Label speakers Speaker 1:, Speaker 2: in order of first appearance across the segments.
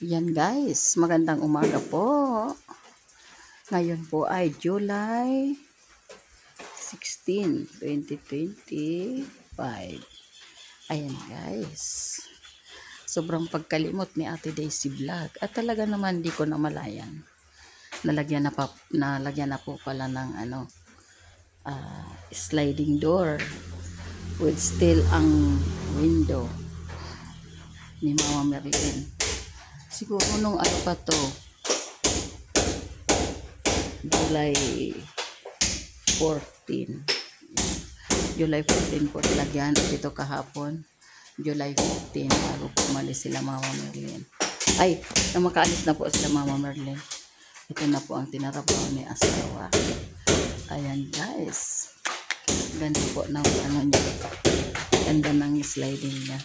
Speaker 1: Yan guys, magandang umaga po. Ngayon po ay July 16, 2025. Ayan guys. Sobrang pagkalimot ni Ate Daisy Vlog. At talaga naman di ko namalayan. Nalagyan na po pala ng sliding door with steel ang window ni Mama Merlin. Siguro nung ano pa to, July 14. July 14 po lagyan. At ito kahapon, July 15, bago po umalis sila Mama Merlin. Ay, na makaalis na po sila Mama Merlin. Ito na po ang tinarabaho ni asawa. Ayan guys. Ganda po ng ano niya. Ganda ng sliding niya.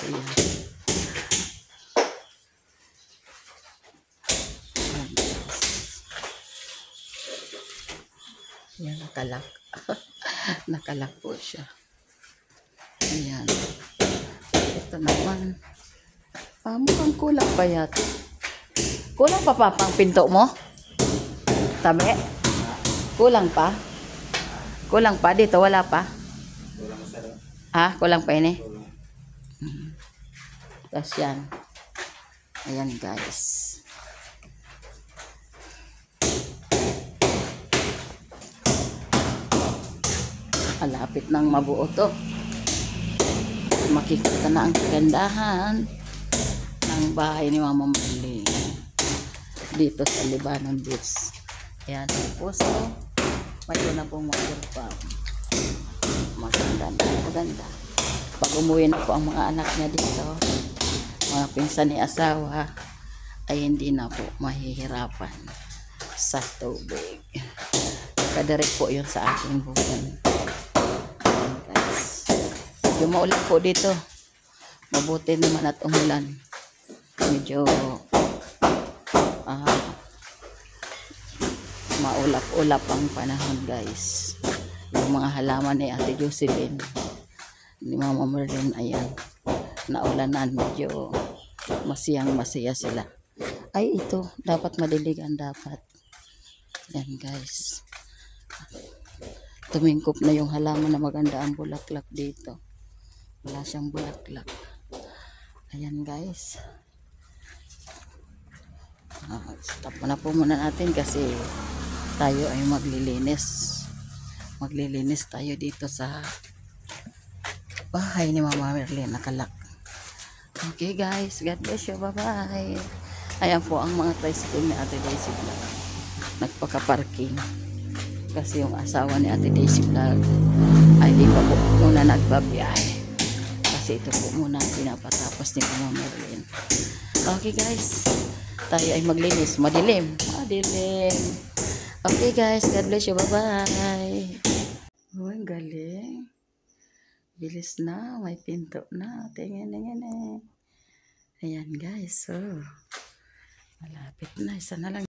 Speaker 1: Ayan. Yan, nakalak. Nakalak po siya. Ayan. Ito naman. Mukhang kulang pa yata. Kulang pa pang pinto mo? Tabi? Kulang pa? Kulang pa? Dito wala pa? Kulang pa ini? Tapos yan. Ayan guys. Malapit nang mabuo to. Makikita na ang kagandahan ng bahay ni Mama Merlin dito sa Libanon Beach. Ayan po. So, medyo na pong mag-farm. Maganda. Pag umuwi na po ang mga anak niya dito, mga pinsan ni asawa, ay hindi na po mahihirapan sa tubig. Kadirect po yun sa aking bukan. Medyo maulan po dito. Mabuti naman at umulan. Medyo maulap-ulap ang panahon guys. Yung mga halaman ni Ate Jocelyn, ni Mama Merlin, ayan, naulanan, medyo masaya sila. Ay, ito, dapat madiligan dapat. Yan guys. Tumingkop na yung halaman na maganda ang bulaklak dito. Wala siyang bulaklak. Ayan guys. Stop na po muna natin kasi tayo ay maglilinis. Maglilinis tayo dito sa bahay ni Mama Merlin. Nakalak. Okay guys. God bless you. Bye-bye. Ayan po ang mga tricycle ni Ate Daisy Vlog. Nagpaka-parking. Kasi yung asawa ni Ate Daisy Vlog ay di pa po muna nagbabiyahe. Kasi ito po muna pinapatapos ni Mama Merlin. Okay guys, tayo ay maglinis. Madilim. Okay guys, God bless you. Bye-bye. Ang galing. Bilis na. May pinto na. Tingnan. Ayan guys. So, malapit na. Isa na lang.